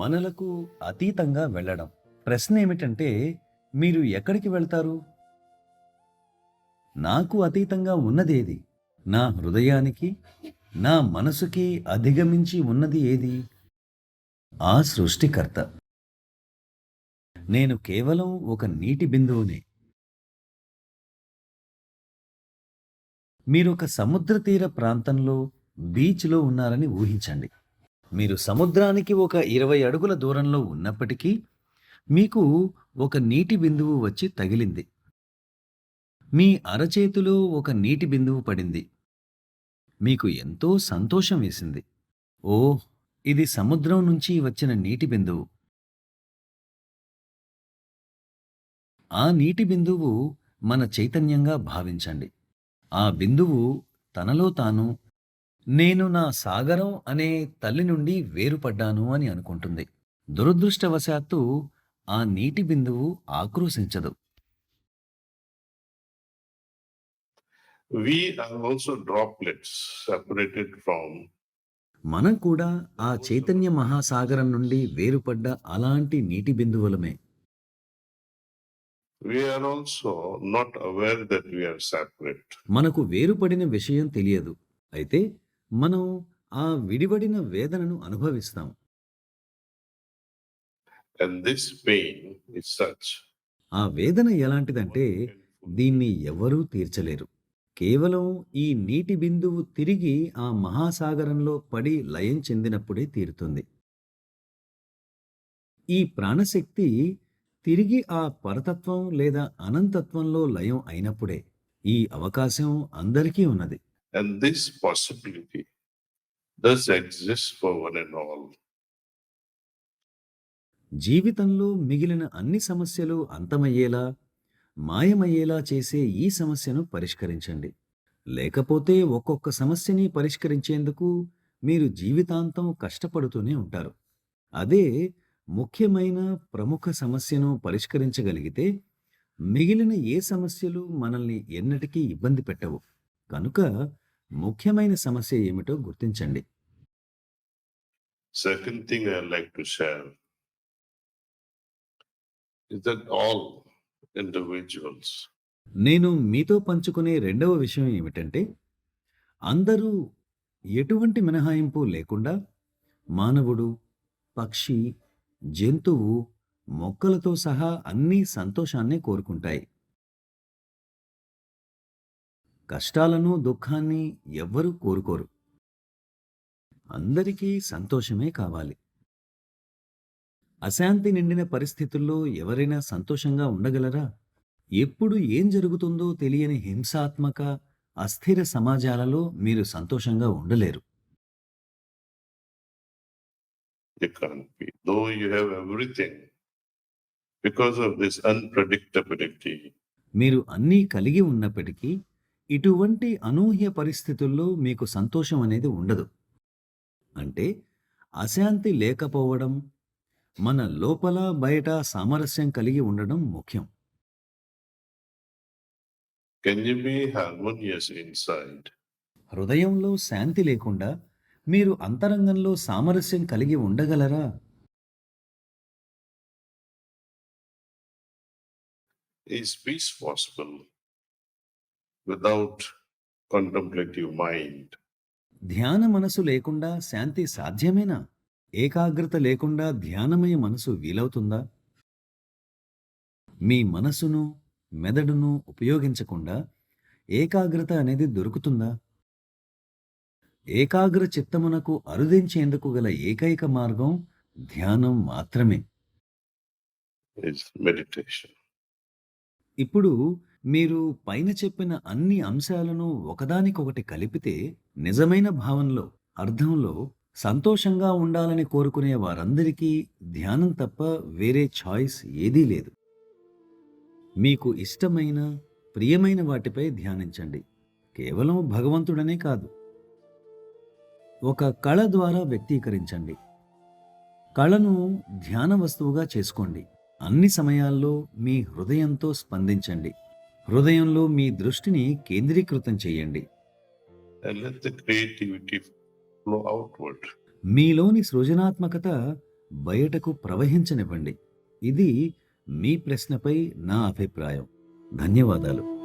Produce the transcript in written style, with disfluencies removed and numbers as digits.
మనలకు అతీతంగా వెళ్ళడం. ప్రశ్న ఏమిటంటే, మీరు ఎక్కడికి వెళ్తారు? నాకు అతీతంగా ఉన్నదేది? నా హృదయానికి, నా మనసుకి అధిగమించి ఉన్నది ఏది? ఆ సృష్టికర్త. నేను కేవలం ఒక నీటి బిందువునే. మీరొక సముద్ర తీర ప్రాంతంలో, బీచ్‌లో ఉన్నారని ఊహించండి. మీరు సముద్రానికి ఒక 20 అడుగుల దూరంలో ఉన్నప్పటికీ, మీకు ఒక నీటి బిందువు వచ్చి తగిలింది. మీ అరచేతిలో ఒక నీటి బిందువు పడింది. మీకు ఎంతో సంతోషం వేసింది. ఓహ్! ఇది సముద్రం నుంచి వచ్చిన నీటి బిందువు. ఆ నీటి బిందువు మన చైతన్యంగా భావించండి. ఆ బిందువు తనలో తాను నేను నా సాగరం అనే తల్లి నుండి వేరుపడ్డాను అని అనుకుంటుంది. దురదృష్టవశాత్తు ఆ నీటి బిందువు ఆక్రోశించదు. We are also droplets separated from, మనం కూడా ఆ చైతన్య మహాసాగరం నుండి వేరుపడ్డ అలాంటి నీటి బిందువులమే. we are also not aware that we are separate. మనకు వేరుపడిన విషయం తెలియదు. అయితే మనం ఆ విడివడిన వేదనను అనుభవిస్తాం. And this pain is such. ఆ వేదన ఎలాంటిదంటే దీన్ని ఎవరూ తీర్చలేరు. కేవలం ఈ నీటి బిందువు తిరిగి ఆ మహాసాగరంలో పడి లయం చెందినప్పుడే తీరుతుంది. ఈ ప్రాణశక్తి తిరిగి ఆ పరతత్వం లేదా అనంతత్వంలో లయం అయినప్పుడే. ఈ అవకాశం అందరికీ ఉన్నది. And this possibility does exist for one and all. జీవితంలో మిగిలిన అన్ని సమస్యలు అంతమయ్యేలా, మాయమయ్యేలా చేసే ఈ సమస్యను పరిష్కరించండి. లేకపోతే ఒక్కొక్క సమస్యని పరిష్కరించేందుకు మీరు జీవితాంతం కష్టపడుతూనే ఉంటారు. అదే ముఖ్యమైన ప్రముఖ సమస్యను పరిష్కరించగలిగితే మిగిలిన ఏ సమస్యలు మనల్ని ఎన్నటికీ ఇబ్బంది పెట్టవు. కనుక ముఖ్యమైన సమస్య ఏమిటో గుర్తించండి. Second thing I like to share is that all individuals నేను మీతో పంచుకునే రెండవ విషయం ఏమిటంటే, అందరూ ఎటువంటి మినహాయింపు లేకుండా మానవుడు, పక్షి, జంతువు, మొక్కలతో సహా అన్నీ సంతోషాన్నే కోరుకుంటాయి. కష్టాలను, దుఃఖాన్ని ఎవ్వరూ కోరుకోరు. అందరికీ సంతోషమే కావాలి. అశాంతి నిండిన పరిస్థితుల్లో ఎవరైనా సంతోషంగా ఉండగలరా? ఎప్పుడు ఏం జరుగుతుందో తెలియని హింసాత్మక, అస్థిర సమాజాలలో మీరు సంతోషంగా ఉండలేరు. you can't be, though you have everything, because of this unpredictability. మీరు అన్నీ కలిగి ఉన్నప్పటికీ ఇటువంటి అనూహ్య పరిస్థితుల్లో మీకు సంతోషం అనేది ఉండదు. అంటే అశాంతి లేకపోవడం, మన లోపల బయట సామరస్యం కలిగి ఉండడం ముఖ్యం. Can you be harmonious inside? హృదయంలో శాంతి లేకుండా మీరు అంతరంగంలో సామరస్యం కలిగి ఉండగలరా? Is peace possible without contemplative mind? ధ్యాన మనసు లేకుండా శాంతి సాధ్యమేనా? ఏకాగ్రత లేకుండా ధ్యానమయ మనసు వీలవుతుందా? మీ మనసును, మెదడును ఉపయోగించకుండా ఏకాగ్రత అనేది దొరుకుతుందా? ఏకాగ్ర చిత్తమునకు అరుదించేందుకు గల ఏకైక మార్గం ధ్యానం మాత్రమే. Is meditation. ఇప్పుడు మీరు పైన చెప్పిన అన్ని అంశాలను ఒకదానికొకటి కలిపితే నిజమైన భావంలో, అర్థంలో సంతోషంగా ఉండాలని కోరుకునే వారందరికీ ధ్యానం తప్ప వేరే ఛాయిస్ ఏదీ లేదు. మీకు ఇష్టమైన, ప్రియమైన వాటిపై ధ్యానించండి. కేవలం భగవంతుడనే కాదు. ఒక కళ ద్వారా వ్యక్తీకరించండి. కళను ధ్యాన వస్తువుగా చేసుకోండి. అన్ని సమయాల్లో మీ హృదయంతో స్పందించండి. హృదయంలో మీ దృష్టిని కేంద్రీకృతం చేయండి. And let the creativity flow outward. మీలోని సృజనాత్మకత బయటకు ప్రవహించనివ్వండి. ఇది మీ ప్రశ్నపై నా అభిప్రాయం. ధన్యవాదాలు.